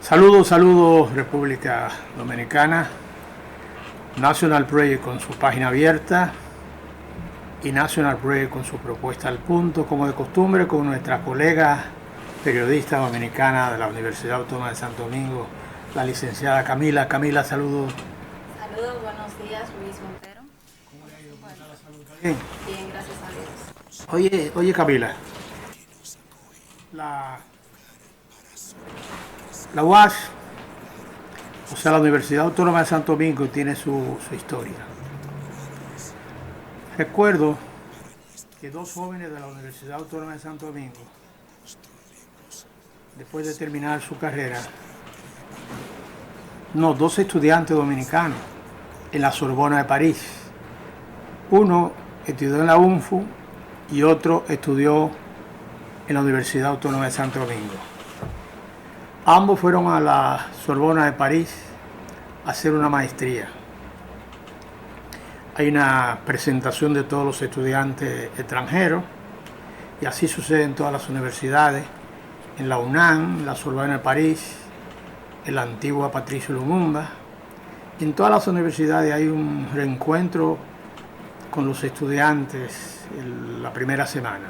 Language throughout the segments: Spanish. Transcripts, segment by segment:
Saludos, saludos República Dominicana, National Project con su página abierta y National Project con su propuesta al punto, como de costumbre, con nuestra colega periodista dominicana de la Universidad Autónoma de Santo Domingo, la licenciada Camila. Camila, saludos. Saludos, buenos días, Luis Montero. ¿Cómo le ha ido? ¿Cómo está la salud? Bien, Bien. bien, gracias a Dios. Oye Camila, la UAS, o sea, la Universidad Autónoma de Santo Domingo, tiene su historia. Recuerdo que dos jóvenes de la Universidad Autónoma de Santo Domingo, después de terminar su carrera, dos estudiantes dominicanos en la Sorbona de París. Uno estudió en la UNFU y otro estudió en la Universidad Autónoma de Santo Domingo. Ambos fueron a la Sorbona de París a hacer una maestría. Hay una presentación de todos los estudiantes extranjeros y así sucede en todas las universidades, en la UNAM, en la Sorbona de París, en la antigua Patricio Lumumba. En todas las universidades hay un reencuentro con los estudiantes en la primera semana.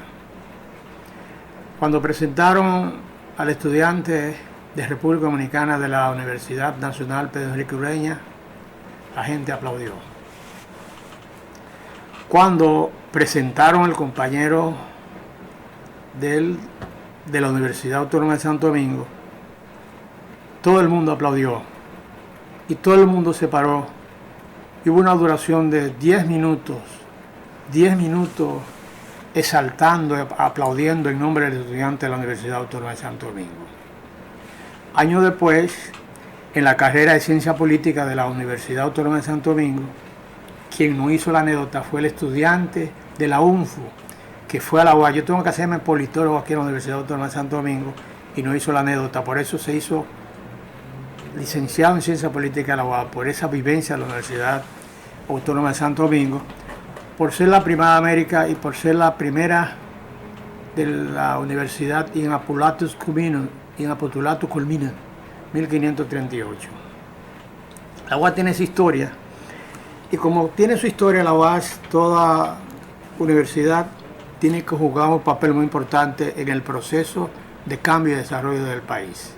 Cuando presentaron al estudiante de República Dominicana de la Universidad Nacional Pedro Enrique Ureña, la gente aplaudió. Cuando presentaron al compañero de la Universidad Autónoma de Santo Domingo, todo el mundo aplaudió y todo el mundo se paró y hubo una duración de 10 minutos exaltando, aplaudiendo en nombre del estudiante de la Universidad Autónoma de Santo Domingo. Años después, en la carrera de Ciencia Política de la Universidad Autónoma de Santo Domingo, quien no hizo la anécdota fue el estudiante de la UNFU, que fue a la UAS. Yo tengo que hacerme politólogo aquí en la Universidad Autónoma de Santo Domingo y no hizo la anécdota, por eso se hizo licenciado en Ciencia Política de la UAS, por esa vivencia de la Universidad Autónoma de Santo Domingo, por ser la primera de América y por ser la primera de la universidad en Apostolatus Culminans, 1538. La UAS tiene esa historia, y como tiene su historia la UAS, toda universidad tiene que jugar un papel muy importante en el proceso de cambio y desarrollo del país,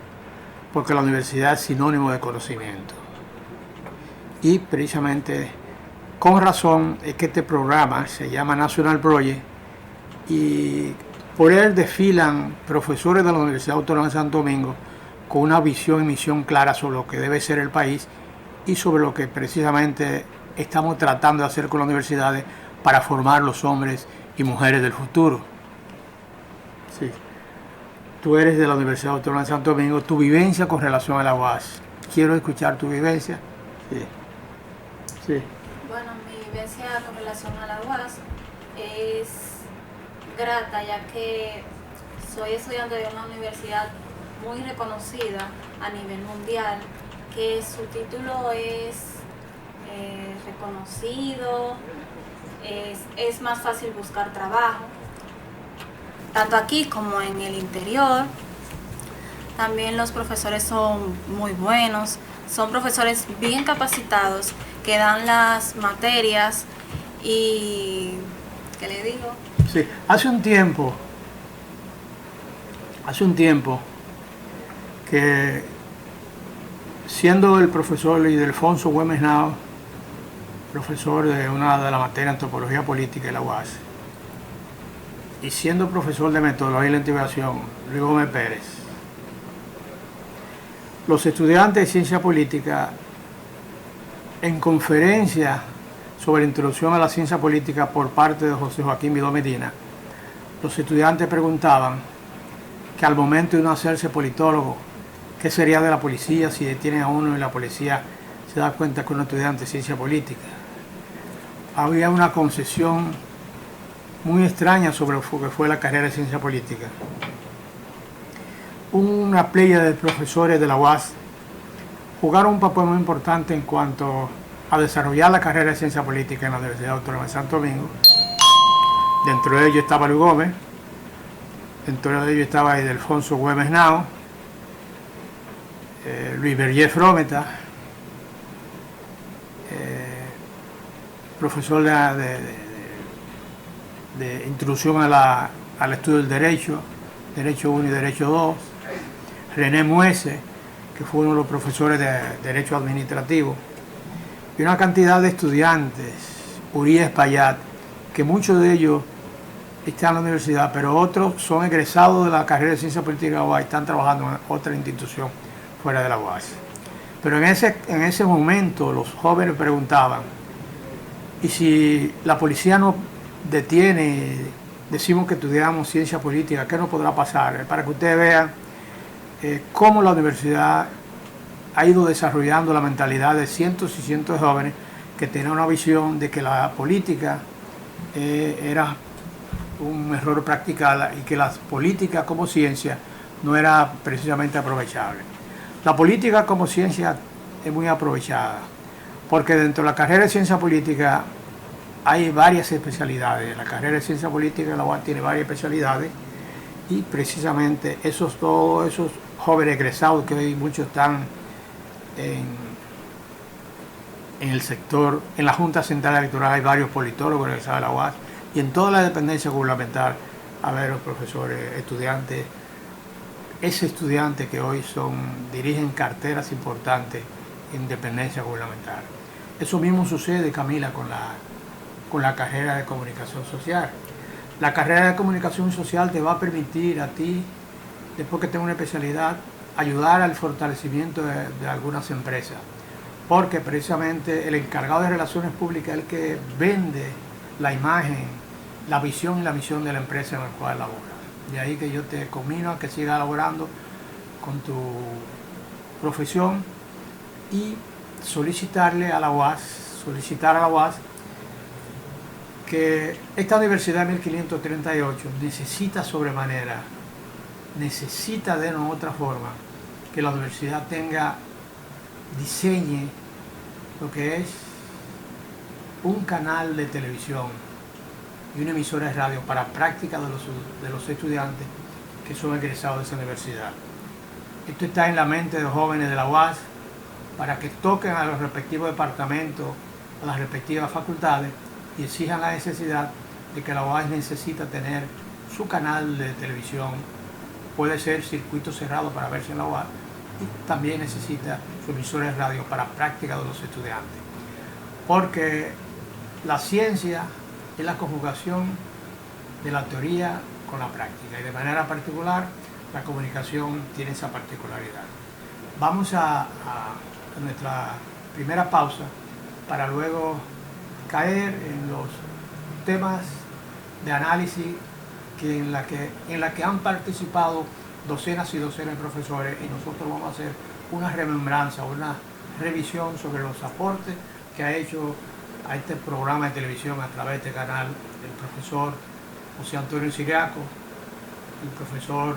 porque la universidad es sinónimo de conocimiento. Y precisamente, con razón, es que este programa se llama National Project, y por él desfilan profesores de la Universidad Autónoma de Santo Domingo con una visión y misión clara sobre lo que debe ser el país y sobre lo que precisamente estamos tratando de hacer con las universidades para formar los hombres y mujeres del futuro. Sí. Tú eres de la Universidad Autónoma de Santo Domingo, tu vivencia con relación a la UAS. Quiero escuchar tu vivencia. Sí. Sí. Bueno, mi vivencia con relación a la UAS es grata, ya que soy estudiante de una universidad muy reconocida a nivel mundial, que su título es reconocido, es más fácil buscar trabajo, tanto aquí como en el interior. También los profesores son muy buenos, son profesores bien capacitados que dan las materias y... ¿qué le digo? Sí, hace un tiempo que, siendo el profesor Ildefonso Güemes Nao, profesor de una de las materias de Antropología Política de la UAS, y siendo profesor de Metodología y la Integración, Luis Gómez Pérez, los estudiantes de Ciencia Política, en conferencia sobre la introducción a la ciencia política por parte de José Joaquín Vidó Medina, los estudiantes preguntaban que al momento de uno hacerse politólogo, ¿qué sería de la policía si detienen a uno y la policía se da cuenta que es un estudiante de ciencia política? Había una concesión muy extraña sobre lo que fue la carrera de ciencia política. Una playa de profesores de la UAS jugaron un papel muy importante en cuanto a desarrollar la carrera de ciencia política en la Universidad Autónoma de Santo Domingo. Dentro de ellos estaba Luis Gómez, dentro de ellos estaba Ildefonso Güemes Nao, Luis Berger Frometa, profesor de introducción al estudio del Derecho 1 y Derecho 2, René Muese, que fue uno de los profesores de Derecho Administrativo, y una cantidad de estudiantes, Urias Payat, que muchos de ellos están en la universidad, pero otros son egresados de la carrera de Ciencia Política de la UAS y están trabajando en otra institución fuera de la UAS. Pero en ese momento los jóvenes preguntaban, ¿y si la policía nos detiene, decimos que estudiamos ciencia política, qué nos podrá pasar? Para que ustedes vean cómo la universidad ha ido desarrollando la mentalidad de cientos y cientos de jóvenes que tenían una visión de que la política era un error practicarla y que la política como ciencia no era precisamente aprovechable. La política como ciencia es muy aprovechada, porque dentro de la carrera de ciencia política hay varias especialidades. La carrera de ciencia política de la UAS tiene varias especialidades y precisamente todos esos jóvenes egresados que hoy muchos están en el sector, en la Junta Central Electoral hay varios politólogos egresados de la UAS y en toda la dependencia gubernamental a ver los profesores, estudiantes, ese estudiante que hoy dirigen carteras importantes en dependencia gubernamental. Eso mismo sucede, Camila, con la carrera de comunicación social. La carrera de comunicación social te va a permitir a ti, después que tengas una especialidad, ayudar al fortalecimiento de algunas empresas, porque precisamente el encargado de relaciones públicas es el que vende la imagen, la visión y la misión de la empresa en la cual labora. De ahí que yo te conmino a que sigas laborando con tu profesión y solicitar a la UAS que esta Universidad 1538 necesita sobremanera, necesita de una u otra forma que la universidad diseñe lo que es un canal de televisión y una emisora de radio para práctica de los estudiantes que son egresados de esa universidad. Esto está en la mente de los jóvenes de la UAS para que toquen a los respectivos departamentos, a las respectivas facultades y exijan la necesidad de que la UAS necesita tener su canal de televisión, puede ser circuito cerrado para verse en la UAS y también necesita su emisora de radio para práctica de los estudiantes. Porque la ciencia es la conjugación de la teoría con la práctica y de manera particular la comunicación tiene esa particularidad. Vamos a nuestra primera pausa para luego caer en los temas de análisis en la que han participado docenas y docenas de profesores y nosotros vamos a hacer una remembranza, una revisión sobre los aportes que ha hecho a este programa de televisión a través de este canal el profesor José Antonio Siriaco, el profesor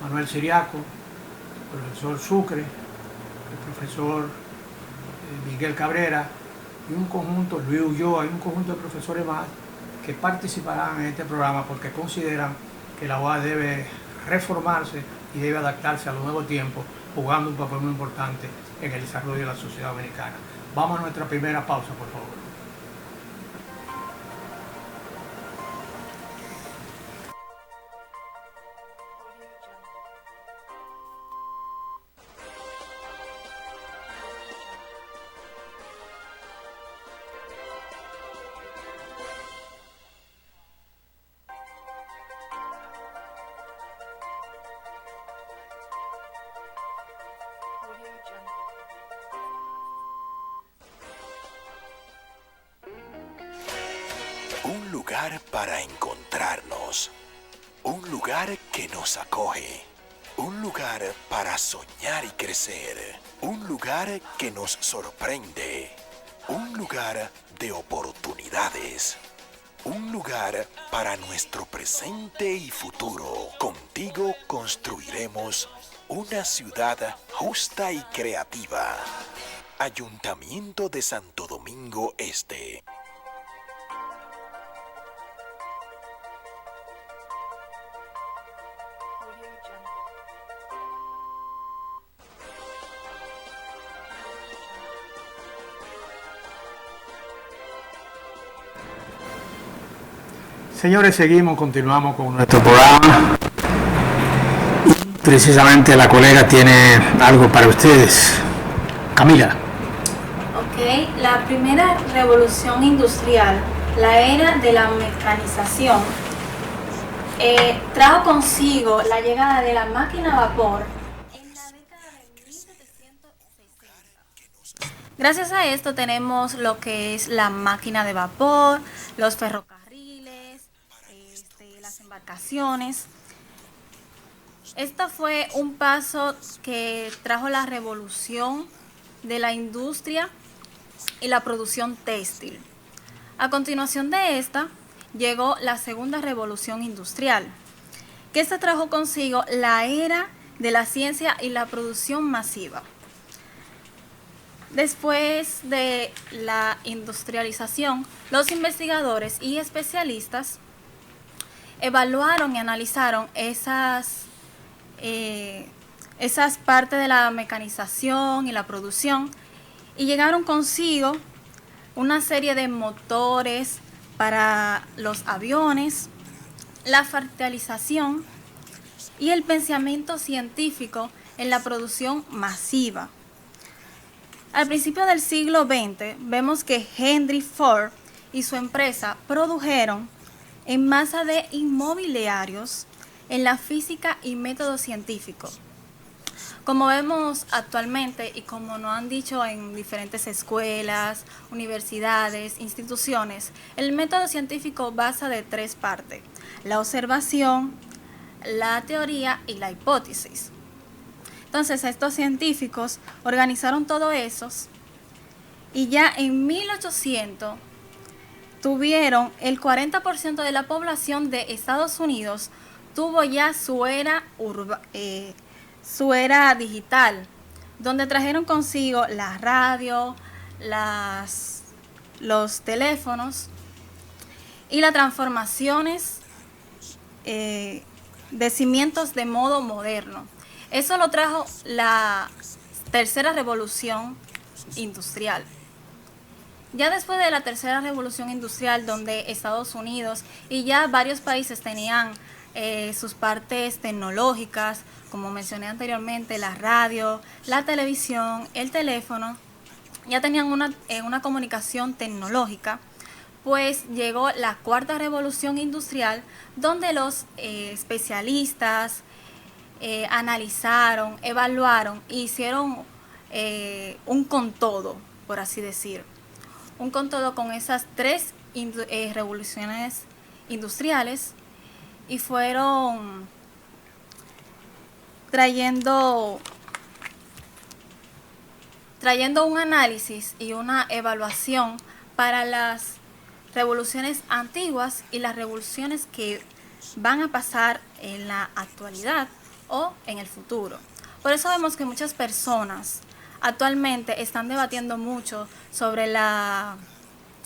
Manuel Siriaco, el profesor Sucre, el profesor Miguel Cabrera y un conjunto, Luis Ulloa y un conjunto de profesores más que participarán en este programa porque consideran que la UAS debe reformarse y debe adaptarse a los nuevos tiempos, jugando un papel muy importante en el desarrollo de la sociedad dominicana. Vamos a nuestra primera pausa, por favor. Un lugar para encontrarnos, un lugar que nos acoge, un lugar para soñar y crecer, un lugar que nos sorprende, un lugar de oportunidades, un lugar para nuestro presente y futuro. Contigo construiremos una ciudad justa y creativa. Ayuntamiento de Santo Domingo Este. Señores, continuamos con nuestro programa. Precisamente la colega tiene algo para ustedes. Camila. Ok, la primera revolución industrial, la era de la mecanización, trajo consigo la llegada de la máquina a vapor en la década de 1760. Gracias a esto tenemos lo que es la máquina de vapor, los ferrocarriles, las embarcaciones. Esta fue un paso que trajo la revolución de la industria y la producción textil. A continuación de esta, llegó la segunda revolución industrial, que esta trajo consigo la era de la ciencia y la producción masiva. Después de la industrialización, los investigadores y especialistas evaluaron y analizaron esas partes de la mecanización y la producción y llegaron consigo una serie de motores para los aviones, la fertilización y el pensamiento científico en la producción masiva. Al principio del siglo XX vemos que Henry Ford y su empresa produjeron en masa de inmobiliarios en la física y método científico. Como vemos actualmente y como nos han dicho en diferentes escuelas, universidades, instituciones, el método científico basa de 3 partes: la observación, la teoría y la hipótesis. Entonces estos científicos organizaron todo eso y ya en 1800 tuvieron el 40% de la población de Estados Unidos tuvo ya su era digital, donde trajeron consigo la radio, los teléfonos y las transformaciones de cimientos de modo moderno. Eso lo trajo la tercera revolución industrial. Ya después de la tercera revolución industrial, donde Estados Unidos y ya varios países tenían sus partes tecnológicas, como mencioné anteriormente, la radio, la televisión, el teléfono, ya tenían una comunicación tecnológica, pues llegó la cuarta revolución industrial, donde los especialistas analizaron, evaluaron e hicieron un con todo, por así decir. Un con todo con esas 3 revoluciones industriales y fueron trayendo un análisis y una evaluación para las revoluciones antiguas y las revoluciones que van a pasar en la actualidad o en el futuro. Por eso vemos que muchas personas actualmente están debatiendo mucho sobre la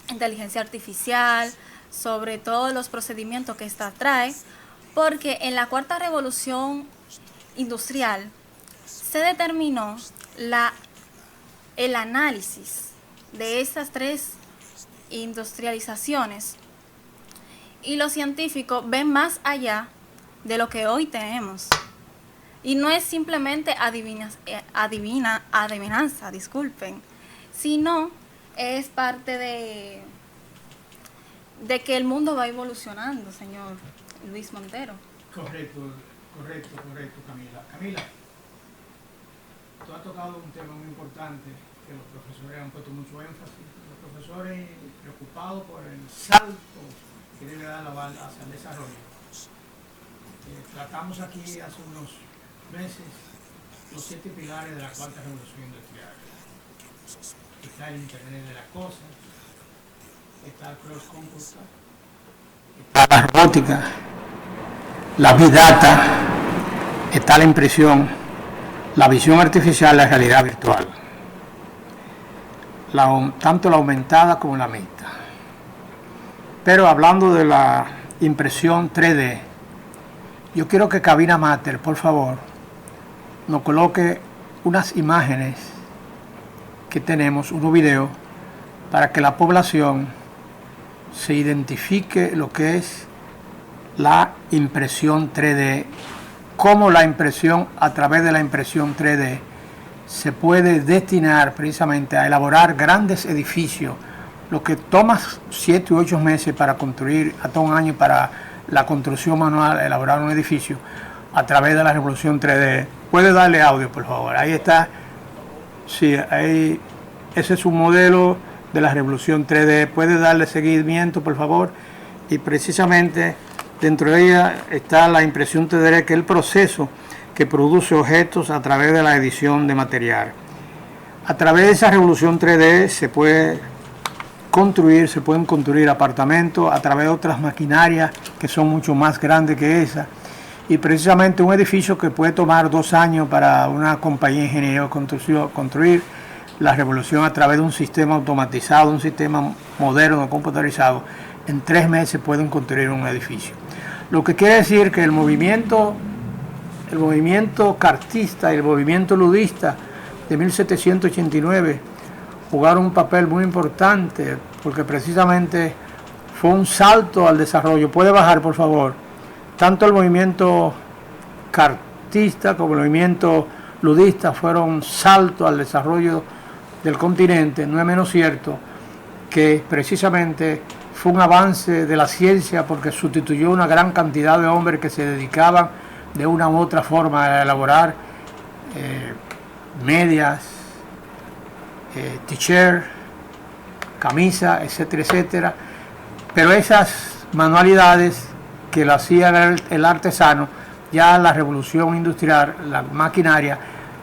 inteligencia artificial, sobre todos los procedimientos que esta trae, porque en la cuarta revolución industrial se determinó el análisis de estas 3 industrializaciones y los científicos ven más allá de lo que hoy tenemos. Y no es simplemente adivinanza, disculpen, sino es parte de que el mundo va evolucionando, señor Luis Montero. Correcto, Camila. Camila, tú has tocado un tema muy importante que los profesores han puesto mucho énfasis. Los profesores preocupados por el salto que debe dar la bala hacia el desarrollo. Tratamos aquí hace unos meses los 7 pilares de la cuarta revolución industrial. Está el Internet de las cosas, está el cross computer, está la robótica, la big data, está la impresión, la visión artificial, la realidad virtual, tanto la aumentada como la mixta. Pero hablando de la impresión 3D, yo quiero que Cabina Mater, por favor, nos coloque unas imágenes que tenemos, unos videos, para que la población se identifique lo que es la impresión 3D, cómo la impresión, a través de la impresión 3D, se puede destinar precisamente a elaborar grandes edificios, lo que toma 7 u 8 meses para construir, hasta un año para la construcción manual, elaborar un edificio, a través de la revolución 3D. ¿Puede darle audio, por favor? Ahí está. Sí, ahí, ese es un modelo de la revolución 3D. ¿Puede darle seguimiento, por favor? Y precisamente dentro de ella está la impresión 3D, que es el proceso que produce objetos a través de la edición de material. A través de esa revolución 3D se pueden construir apartamentos a través de otras maquinarias que son mucho más grandes que esa. Y precisamente un edificio que puede tomar 2 años para una compañía de ingeniería construir, la revolución a través de un sistema automatizado, un sistema moderno, computarizado, en 3 meses pueden construir un edificio. Lo que quiere decir que el movimiento cartista y el movimiento ludista de 1789 jugaron un papel muy importante, porque precisamente fue un salto al desarrollo. ¿Puede bajar, por favor? Tanto el movimiento cartista como el movimiento ludista fueron un salto al desarrollo del continente. No es menos cierto que precisamente fue un avance de la ciencia, porque sustituyó una gran cantidad de hombres que se dedicaban de una u otra forma a elaborar medias, t-shirt, camisa, etcétera, etcétera. Pero esas manualidades que lo hacía el artesano, ya la revolución industrial, la maquinaria,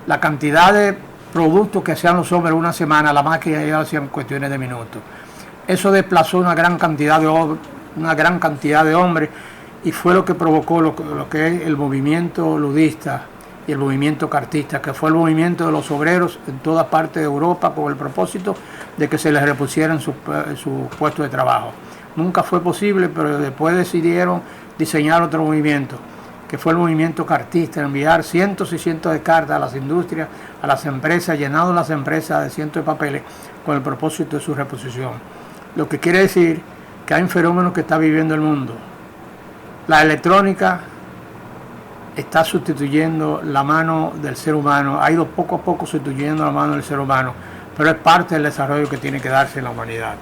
la cantidad de productos que hacían los hombres una semana, la máquina ya lo hacían en cuestiones de minutos. Eso desplazó una gran cantidad de hombres, y fue lo que provocó lo que es el movimiento ludista y el movimiento cartista, que fue el movimiento de los obreros en toda parte de Europa, con el propósito de que se les repusieran su puesto de trabajo. Nunca fue posible, pero después decidieron diseñar otro movimiento, que fue el movimiento cartista, enviar cientos y cientos de cartas a las industrias, a las empresas, llenando las empresas de cientos de papeles con el propósito de su reposición. Lo que quiere decir que hay un fenómeno que está viviendo el mundo. La electrónica está sustituyendo la mano del ser humano, ha ido poco a poco sustituyendo la mano del ser humano, pero es parte del desarrollo que tiene que darse en la humanidad.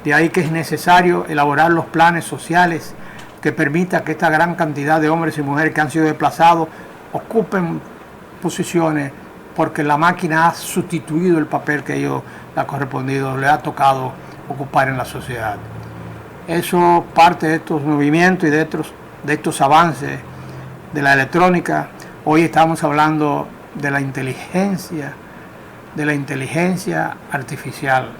De ahí que es necesario elaborar los planes sociales que permitan que esta gran cantidad de hombres y mujeres que han sido desplazados ocupen posiciones, porque la máquina ha sustituido el papel que ellos le ha correspondido, le ha tocado ocupar en la sociedad. Eso, parte de estos movimientos y de estos avances de la electrónica. Hoy estamos hablando de la inteligencia artificial,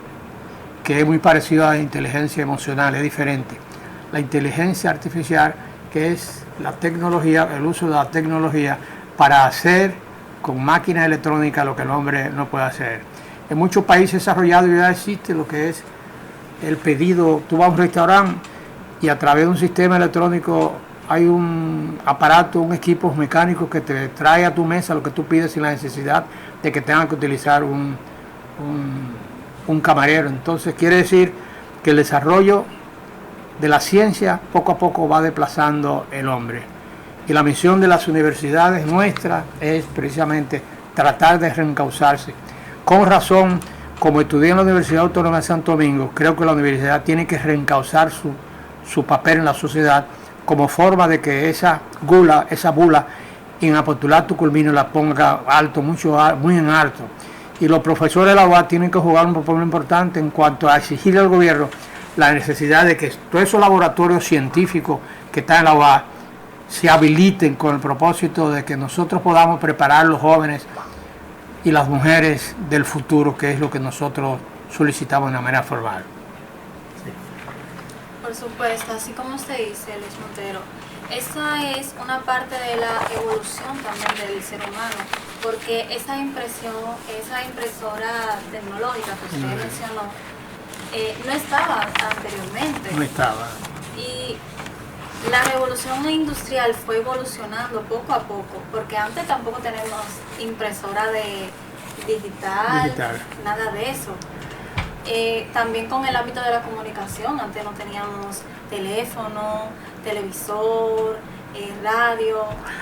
que es muy parecido a la inteligencia emocional, es diferente. La inteligencia artificial, que es la tecnología, el uso de la tecnología para hacer con máquinas electrónicas lo que el hombre no puede hacer. En muchos países desarrollados ya existe lo que es el pedido. Tú vas a un restaurante y a través de un sistema electrónico hay un aparato, un equipo mecánico que te trae a tu mesa lo que tú pides sin la necesidad de que tengas que utilizar un camarero. Entonces quiere decir que el desarrollo de la ciencia poco a poco va desplazando el hombre. Y la misión de las universidades nuestras es precisamente tratar de reencauzarse. Con razón, como estudié en la Universidad Autónoma de Santo Domingo, creo que la universidad tiene que reencauzar su papel en la sociedad, como forma de que esa bula en apostular tu culmino la ponga alto, muy en alto. Y los profesores de la UAS tienen que jugar un papel importante en cuanto a exigirle al gobierno la necesidad de que todos esos laboratorios científicos que están en la UAS se habiliten con el propósito de que nosotros podamos preparar a los jóvenes y las mujeres del futuro, que es lo que nosotros solicitamos de una manera formal. Sí. Por supuesto, así como usted dice, Luis Montero, esa es una parte de la evolución también del ser humano, porque esa impresora tecnológica que usted mencionó no estaba anteriormente. No estaba. Y la revolución industrial fue evolucionando poco a poco, porque antes tampoco tenemos impresora digital, nada de eso. También con el ámbito de la comunicación, antes no teníamos teléfono, televisor, radio,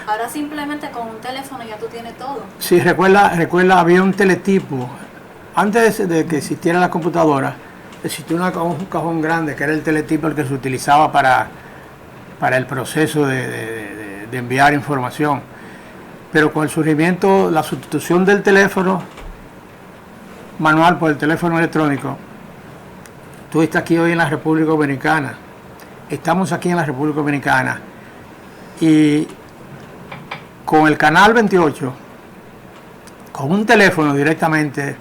ahora simplemente con un teléfono ya tú tienes todo. Sí, recuerda, había un teletipo, antes de que existiera la computadora, existía un cajón grande que era el teletipo, el que se utilizaba para el proceso de enviar información, pero con el surgimiento, la sustitución del teléfono manual por el teléfono electrónico, tú estás aquí hoy en la República Dominicana, estamos aquí en la República Dominicana, y con el canal 28, con un teléfono directamente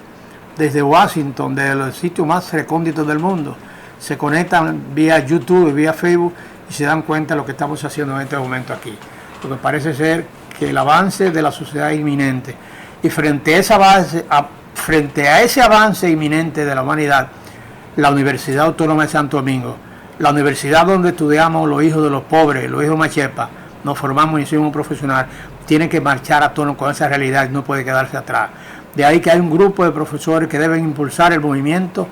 desde Washington, de los sitios más recónditos del mundo, se conectan vía YouTube y vía Facebook y se dan cuenta de lo que estamos haciendo en este momento aquí. Porque parece ser que el avance de la sociedad es inminente. Y frente a ese avance inminente de la humanidad, la Universidad Autónoma de Santo Domingo, la universidad donde estudiamos los hijos de los pobres, los hijos machepa, nos formamos y somos profesionales, tiene que marchar a tono con esa realidad y no puede quedarse atrás. De ahí que hay un grupo de profesores que deben impulsar el movimiento,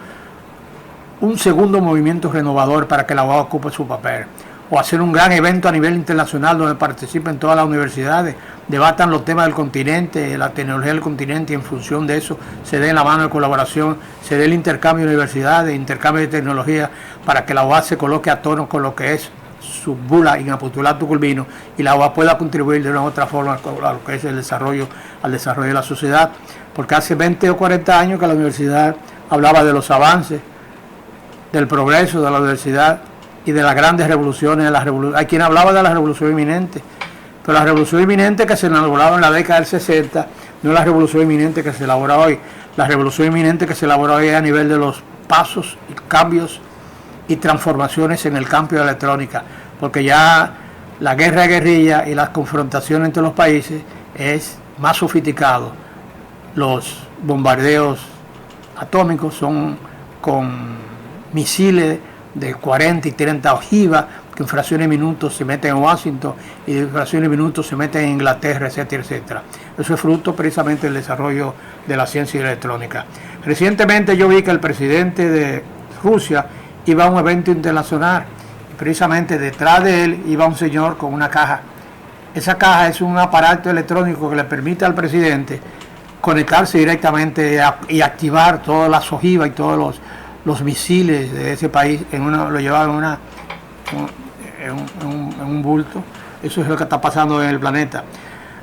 un segundo movimiento renovador para que la UAS ocupe su papel, o hacer un gran evento a nivel internacional donde participen todas las universidades, debatan los temas del continente, la tecnología del continente, y en función de eso se dé la mano de colaboración, se dé el intercambio de universidades, intercambio de tecnología, para que la UAS se coloque a tono con lo que es su bula in apostolato culmino, y la UAS pueda contribuir de una u otra forma a lo que es el desarrollo, al desarrollo de la sociedad, porque hace 20 o 40 años que la universidad hablaba de los avances, del progreso de la universidad y de las grandes revoluciones. Hay quien hablaba de la revolución inminente, pero la revolución inminente que se elaboraba en la década del 60 no es la revolución inminente que se elabora hoy. La revolución inminente que se elabora hoy es a nivel de los pasos y cambios y transformaciones en el campo de la electrónica, porque ya la guerra de guerrilla y las confrontaciones entre los países es más sofisticado. Los bombardeos atómicos son con misiles de 40 y 30 ojivas que en fracciones de minutos se meten en Washington y en fracciones de minutos se meten en Inglaterra, etcétera, etcétera. Eso es fruto precisamente del desarrollo de la ciencia electrónica. Recientemente yo vi que el presidente de Rusia iba a un evento internacional y precisamente detrás de él iba un señor con una caja. Esa caja es un aparato electrónico que le permite al presidente conectarse directamente y activar todas las ojivas y todos los misiles de ese país. Lo llevaba en un bulto. Eso es lo que está pasando en el planeta.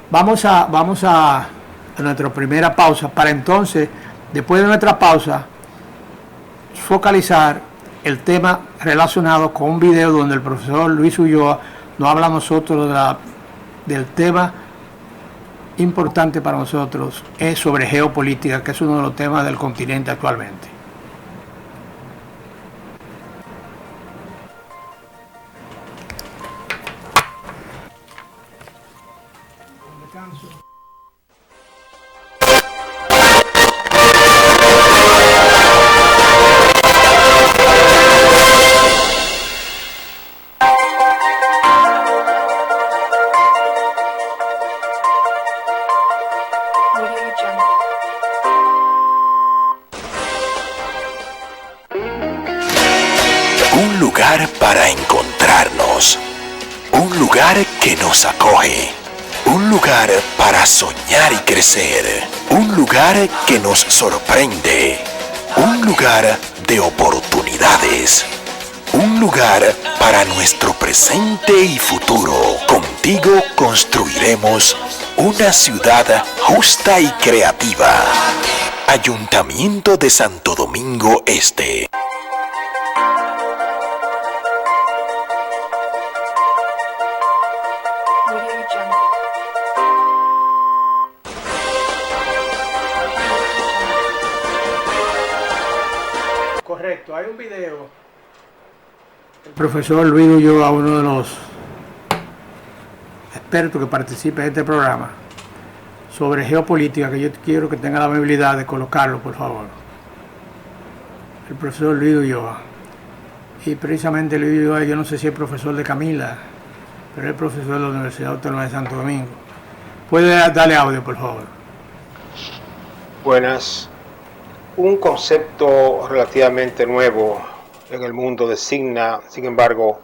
Vamos a nuestra primera pausa, para entonces, después de nuestra pausa, focalizar el tema relacionado con un video donde el profesor Luis Ulloa nos habla a nosotros del tema importante para nosotros, es sobre geopolítica, que es uno de los temas del continente actualmente. Un lugar para encontrarnos, un lugar que nos acoge, un lugar para soñar y crecer, un lugar que nos sorprende, un lugar de oportunidades, un lugar para nuestro presente y futuro. Contigo construiremos una ciudad justa y creativa. Ayuntamiento de Santo Domingo Este. Correcto, hay un video. El profesor Luis Ulloa, uno de los expertos que participa en este programa, sobre geopolítica, que yo quiero que tenga la amabilidad de colocarlo, por favor. El profesor Luis Ulloa. Y precisamente Luis Ulloa, yo no sé si es profesor de Camila, pero es profesor de la Universidad Autónoma de Santo Domingo. ¿Puede darle audio, por favor? Buenas. Un concepto relativamente nuevo en el mundo designa, sin embargo,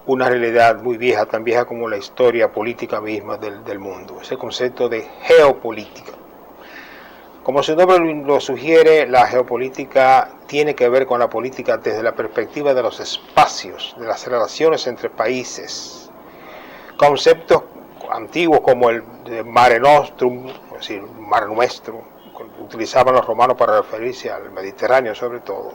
una realidad muy vieja, tan vieja como la historia política misma del mundo. Es el concepto de geopolítica. Como su nombre lo sugiere, la geopolítica tiene que ver con la política desde la perspectiva de los espacios, de las relaciones entre países. Conceptos antiguos como el de Mare Nostrum, es decir, Mar Nuestro, que utilizaban los romanos para referirse al Mediterráneo sobre todo.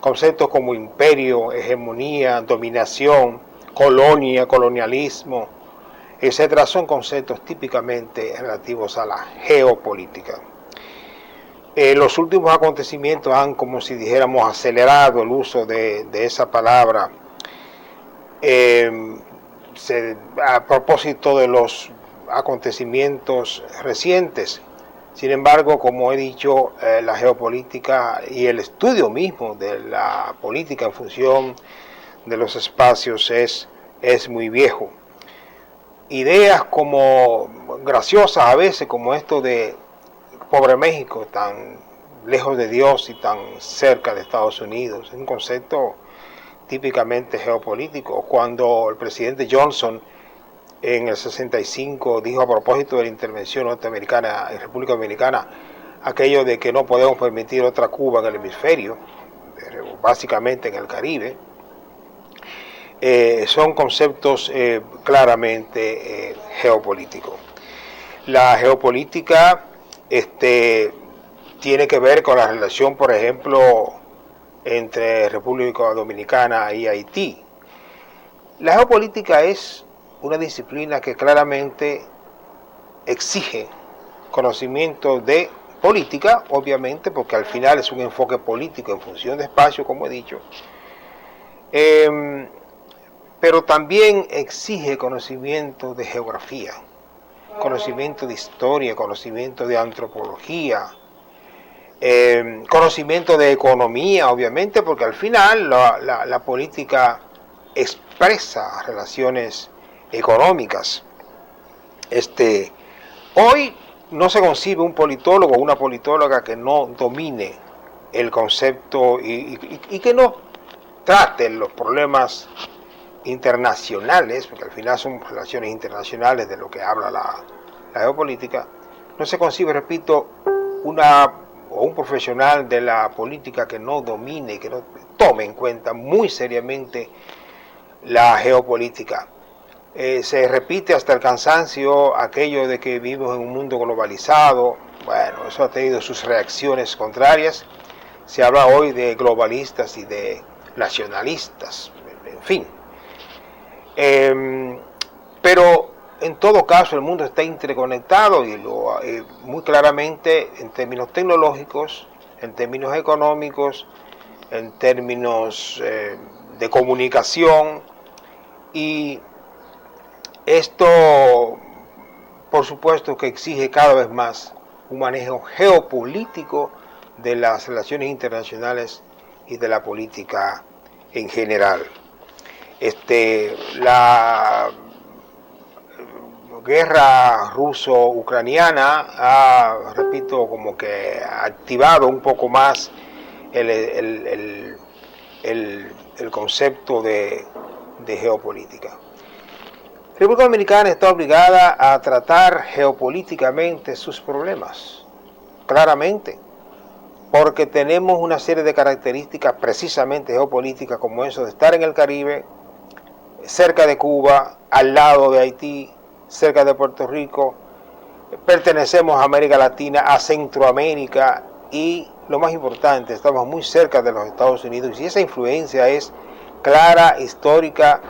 Conceptos como imperio, hegemonía, dominación, colonia, colonialismo, etcétera, son conceptos típicamente relativos a la geopolítica. Los últimos acontecimientos han, como si dijéramos, acelerado el uso de esa palabra a propósito de los acontecimientos recientes. Sin embargo, como he dicho, la geopolítica y el estudio mismo de la política en función de los espacios es muy viejo. Ideas como graciosas a veces, como esto de pobre México, tan lejos de Dios y tan cerca de Estados Unidos, es un concepto típicamente geopolítico. Cuando el presidente Johnson en el 65 dijo a propósito de la intervención norteamericana en República Dominicana, aquello de que no podemos permitir otra Cuba en el hemisferio, básicamente en el Caribe, son conceptos claramente geopolíticos. La geopolítica tiene que ver con la relación, por ejemplo, entre República Dominicana y Haití. La geopolítica es una disciplina que claramente exige conocimiento de política, obviamente, porque al final es un enfoque político en función de espacio, como he dicho, pero también exige conocimiento de geografía, conocimiento de historia, conocimiento de antropología, conocimiento de economía, obviamente, porque al final la política expresa relaciones económicas. Hoy no se concibe un politólogo o una politóloga que no domine el concepto y que no trate los problemas internacionales, porque al final son relaciones internacionales de lo que habla la geopolítica. No se concibe, repito, un profesional de la política que no domine, que no tome en cuenta muy seriamente la geopolítica. Se repite hasta el cansancio aquello de que vivimos en un mundo globalizado. Bueno, eso ha tenido sus reacciones contrarias. Se habla hoy de globalistas y de nacionalistas, en fin. Pero en todo caso el mundo está interconectado y muy claramente en términos tecnológicos, en términos económicos, en términos de comunicación, y esto por supuesto que exige cada vez más un manejo geopolítico de las relaciones internacionales y de la política en general. La guerra ruso-ucraniana ha, repito, como que ha activado un poco más el concepto de geopolítica. La República Dominicana está obligada a tratar geopolíticamente sus problemas, claramente, porque tenemos una serie de características precisamente geopolíticas, como eso de estar en el Caribe, cerca de Cuba, al lado de Haití, cerca de Puerto Rico, pertenecemos a América Latina, a Centroamérica y, lo más importante, estamos muy cerca de los Estados Unidos, y esa influencia es clara, histórica,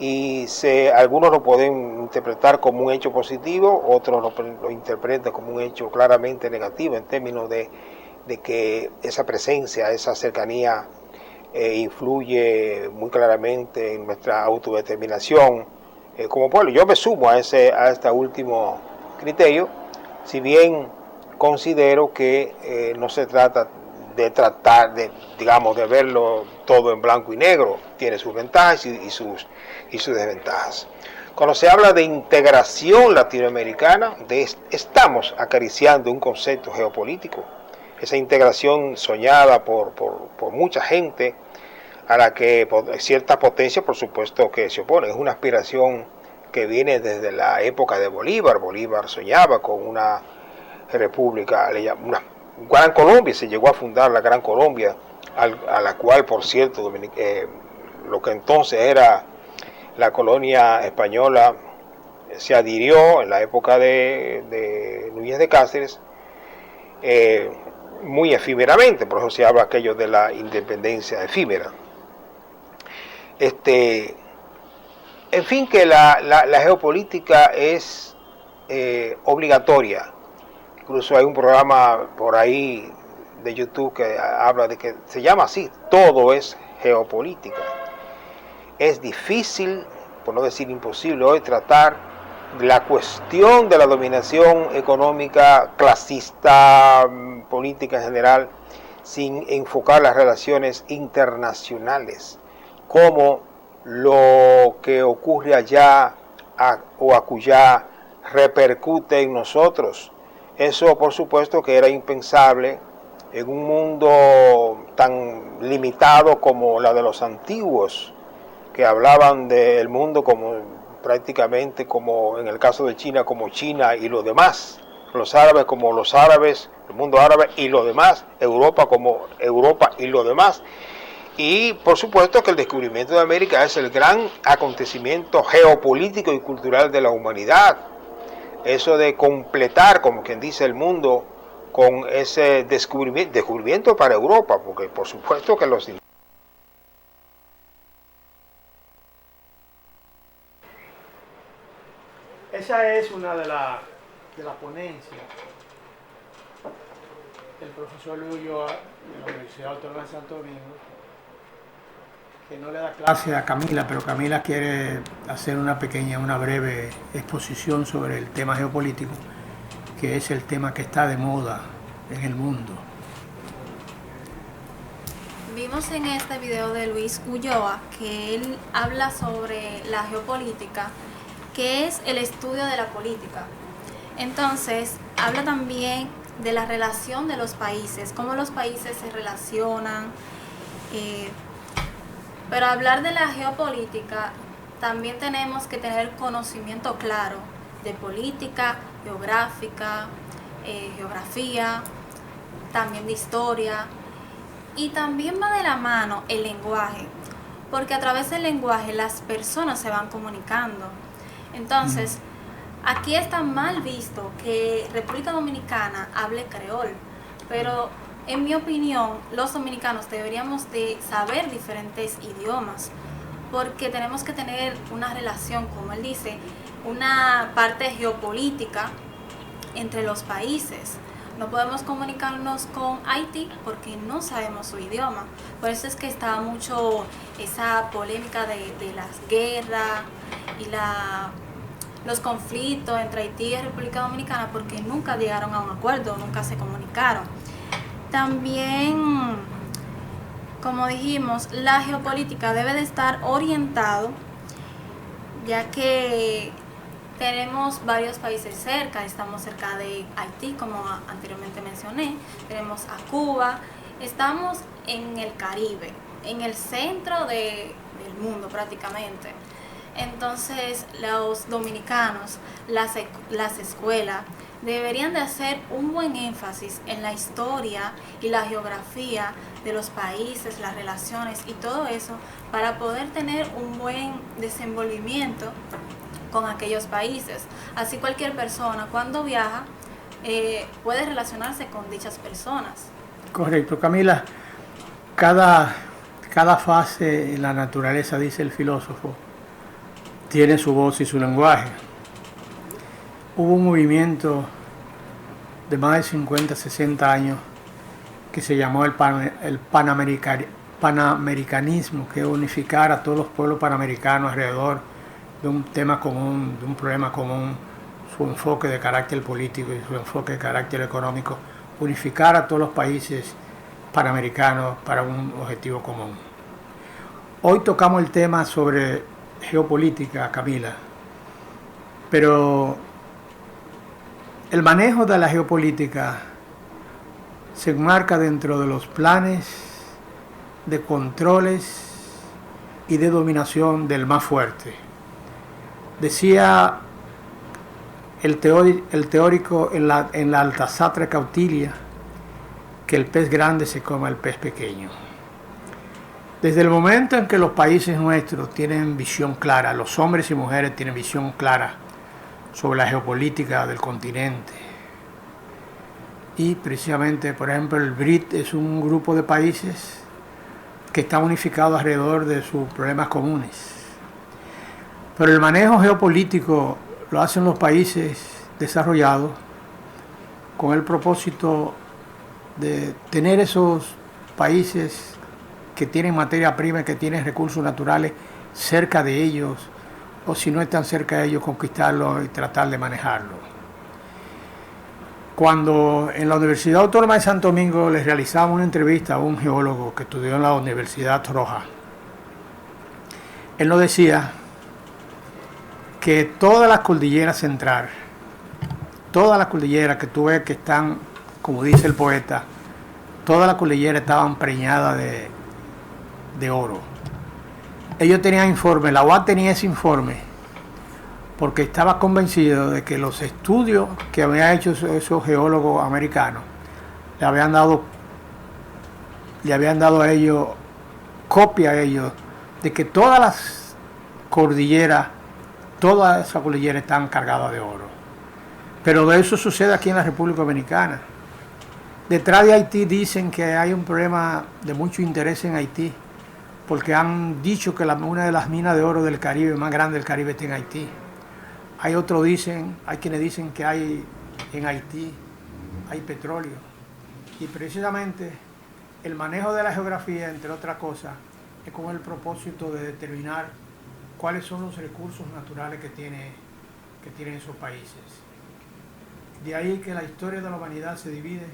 y algunos lo pueden interpretar como un hecho positivo, otros lo interpretan como un hecho claramente negativo en términos de que esa presencia, esa cercanía influye muy claramente en nuestra autodeterminación como pueblo. Yo me sumo a este último criterio, si bien considero que no se trata de digamos, de verlo todo en blanco y negro. Tiene sus ventajas y sus desventajas. Cuando se habla de integración latinoamericana, estamos acariciando un concepto geopolítico. esa integración soñada por mucha gente, a la que cierta potencia, por supuesto, que se opone. Es una aspiración que viene desde la época de Bolívar. Bolívar soñaba con una república, una Gran Colombia, se llegó a fundar la Gran Colombia, a la cual, por cierto, lo que entonces era la colonia española se adhirió en la época de Núñez de Cáceres, muy efímeramente, por eso se habla aquello de la independencia efímera. En fin, que la geopolítica es obligatoria. Incluso hay un programa por ahí de YouTube que habla de que se llama así, todo es geopolítica. Es difícil, por no decir imposible, hoy tratar la cuestión de la dominación económica, clasista, política en general, sin enfocar las relaciones internacionales, como lo que ocurre allá o acullá repercute en nosotros. Eso, por supuesto, que era impensable en un mundo tan limitado como la de los antiguos, que hablaban del mundo como prácticamente, como en el caso de China, como China y lo demás, los árabes como los árabes, el mundo árabe y lo demás, Europa como Europa y lo demás. Y por supuesto que el descubrimiento de América es el gran acontecimiento geopolítico y cultural de la humanidad. Eso de completar, como quien dice, el mundo con ese descubrimiento para Europa, porque por supuesto que los... Esa es una de las ponencias del profesor Luis Ulloa de la Universidad Autónoma de Santo Domingo, que no le da clase a Camila, pero Camila quiere hacer una breve exposición sobre el tema geopolítico, que es el tema que está de moda en el mundo. Vimos en este video de Luis Ulloa que él habla sobre la geopolítica, que es el estudio de la política. Entonces, habla también de la relación de los países, cómo los países se relacionan. Pero hablar de la geopolítica, también tenemos que tener conocimiento claro de política, geográfica, geografía, también de historia. Y también va de la mano el lenguaje, porque a través del lenguaje las personas se van comunicando. Entonces, aquí está mal visto que República Dominicana hable creol, pero en mi opinión, los dominicanos deberíamos de saber diferentes idiomas, porque tenemos que tener una relación, como él dice, una parte geopolítica entre los países. No podemos comunicarnos con Haití porque no sabemos su idioma. Por eso es que está mucho esa polémica de las guerras y los conflictos entre Haití y República Dominicana, porque nunca llegaron a un acuerdo, nunca se comunicaron. También, como dijimos, la geopolítica debe de estar orientado, ya que tenemos varios países cerca, estamos cerca de Haití, como anteriormente mencioné, tenemos a Cuba, estamos en el Caribe, en el centro del mundo prácticamente. Entonces, los dominicanos, las escuelas, deberían de hacer un buen énfasis en la historia y la geografía de los países, las relaciones y todo eso, para poder tener un buen desenvolvimiento con aquellos países. Así cualquier persona cuando viaja puede relacionarse con dichas personas. Correcto, Camila. Cada fase en la naturaleza, dice el filósofo, tiene su voz y su lenguaje. Hubo un movimiento de más de 50, 60 años que se llamó el panamericanismo, que es unificar a todos los pueblos panamericanos alrededor de un tema común, de un problema común, su enfoque de carácter político y su enfoque de carácter económico, unificar a todos los países panamericanos para un objetivo común. Hoy tocamos el tema sobre geopolítica, Camila, pero el manejo de la geopolítica se enmarca dentro de los planes de controles y de dominación del más fuerte. Decía el teórico en la Altasatra Cautilia que el pez grande se come al pez pequeño. Desde el momento en que los países nuestros tienen visión clara, los hombres y mujeres tienen visión clara sobre la geopolítica del continente, y precisamente, por ejemplo, el BRIC es un grupo de países que están unificados alrededor de sus problemas comunes. Pero el manejo geopolítico lo hacen los países desarrollados con el propósito de tener esos países que tienen materia prima y que tienen recursos naturales cerca de ellos, o si no están cerca de ellos, conquistarlos y tratar de manejarlos. Cuando en la Universidad Autónoma de Santo Domingo les realizamos una entrevista a un geólogo que estudió en la Universidad Roja, él nos decía que toda la cordillera central, toda la cordillera que tú ves que están, como dice el poeta, toda la cordillera estaba preñada de oro. Ellos tenían informe, la UAS tenía ese informe, porque estaba convencido de que los estudios que habían hecho esos geólogos americanos le habían dado a ellos, copia a ellos, de que todas las cordilleras, todas esas cordilleras están cargadas de oro. Pero de eso sucede aquí en la República Dominicana. Detrás de Haití dicen que hay un problema de mucho interés en Haití, porque han dicho que una de las minas de oro del Caribe, más grande del Caribe, está en Haití. Hay quienes dicen que hay en Haití hay petróleo. Y precisamente el manejo de la geografía, entre otras cosas, es con el propósito de determinar cuáles son los recursos naturales que tienen esos países. De ahí que la historia de la humanidad se divide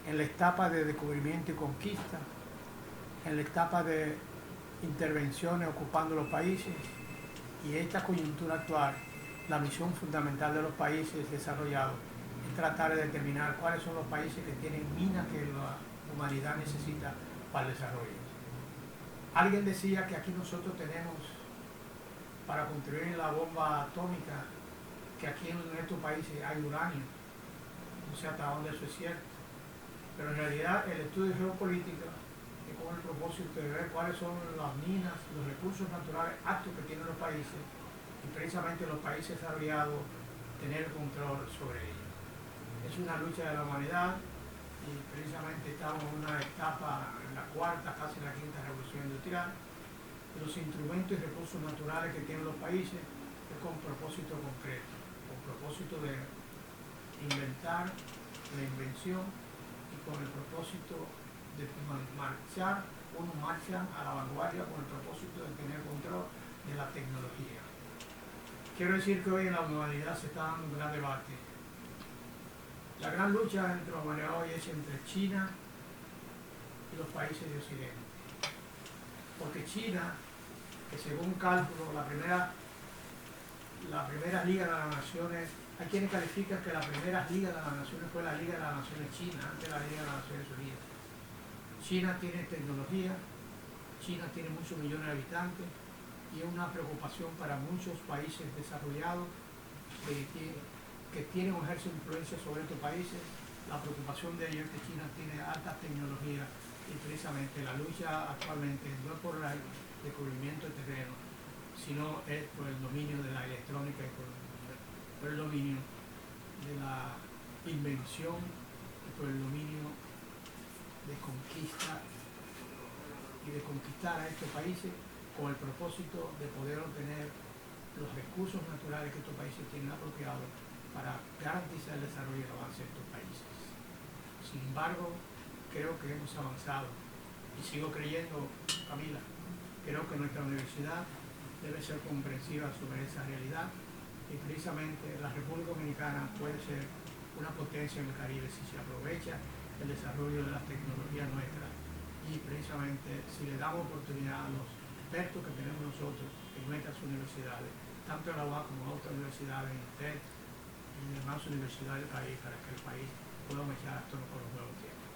en la etapa de descubrimiento y conquista, en la etapa de intervenciones ocupando los países, y esta coyuntura actual, la misión fundamental de los países desarrollados es tratar de determinar cuáles son los países que tienen minas que la humanidad necesita para el desarrollo. Alguien decía que aquí nosotros tenemos, para construir la bomba atómica, que aquí en estos países hay uranio. No sé hasta dónde eso es cierto. Pero en realidad el estudio geopolítico es con el propósito de ver cuáles son las minas, los recursos naturales aptos que tienen los países, y precisamente los países desarrollados tener control sobre ellos. Es una lucha de la humanidad, y precisamente estamos en una etapa, en la cuarta, casi la quinta revolución industrial, y los instrumentos y recursos naturales que tienen los países es con propósito concreto, con propósito de inventar la invención, y con el propósito de marchar a la vanguardia con el propósito de tener control de la tecnología. Quiero decir que hoy en la humanidad se está dando un gran debate. La gran lucha entre la humanidad hoy es entre China y los países de Occidente. Porque China, que según cálculo, la primera Liga de las Naciones, hay quienes califican que la primera Liga de las Naciones fue la Liga de las Naciones China, antes de la Liga de las Naciones Unidas. China tiene tecnología, China tiene muchos millones de habitantes, y es una preocupación para muchos países desarrollados que tienen o ejercen influencia sobre estos países. La preocupación de ellos es que China tiene alta tecnología, y precisamente la lucha actualmente no es por el descubrimiento de terreno, sino es por el dominio de la electrónica y por el dominio de la invención y por el dominio de conquista y de conquistar a estos países con el propósito de poder obtener los recursos naturales que estos países tienen apropiados para garantizar el desarrollo y el avance de estos países. Sin embargo, creo que hemos avanzado, y sigo creyendo, Camila, creo que nuestra universidad debe ser comprensiva sobre esa realidad, y precisamente la República Dominicana puede ser una potencia en el Caribe si se aprovecha el desarrollo de las tecnologías nuestras, y precisamente si le damos oportunidad a los expertos que tenemos nosotros en nuestras universidades, tanto en la UAS como en otras universidades, en UTED y en demás universidades del país, para que el país podemos echar todo por los nuevos tiempos.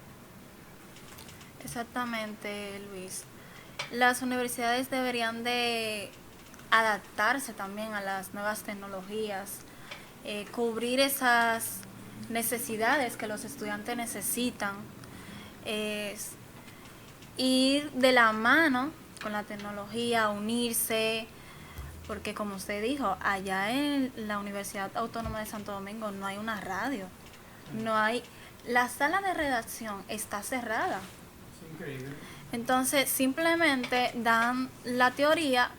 Exactamente, Luis. Las universidades deberían de adaptarse también a las nuevas tecnologías, cubrir esas necesidades que los estudiantes necesitan, ir de la mano con la tecnología, unirse, porque como usted dijo, allá en la Universidad Autónoma de Santo Domingo no hay una radio, no hay, la sala de redacción está cerrada. Es increíble. Entonces simplemente dan la teoría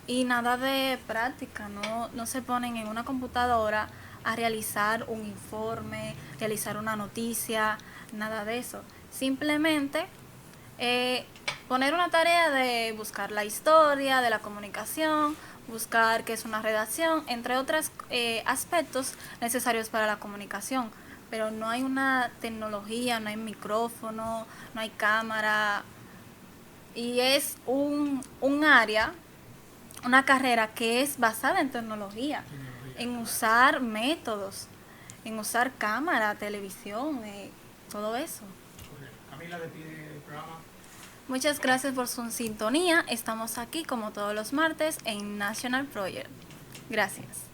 y nada de práctica, no se ponen en una computadora a realizar un informe, realizar una noticia, nada de eso. Simplemente poner una tarea de buscar la historia de la comunicación, buscar qué es una redacción, entre otros aspectos necesarios para la comunicación. Pero no hay una tecnología, no hay micrófono, no hay cámara. Y es un área, una carrera que es basada en tecnología, en usar métodos, en usar cámara, televisión, todo eso. Camila, despide el programa. Muchas gracias por su sintonía. Estamos aquí como todos los martes en National Project. Gracias.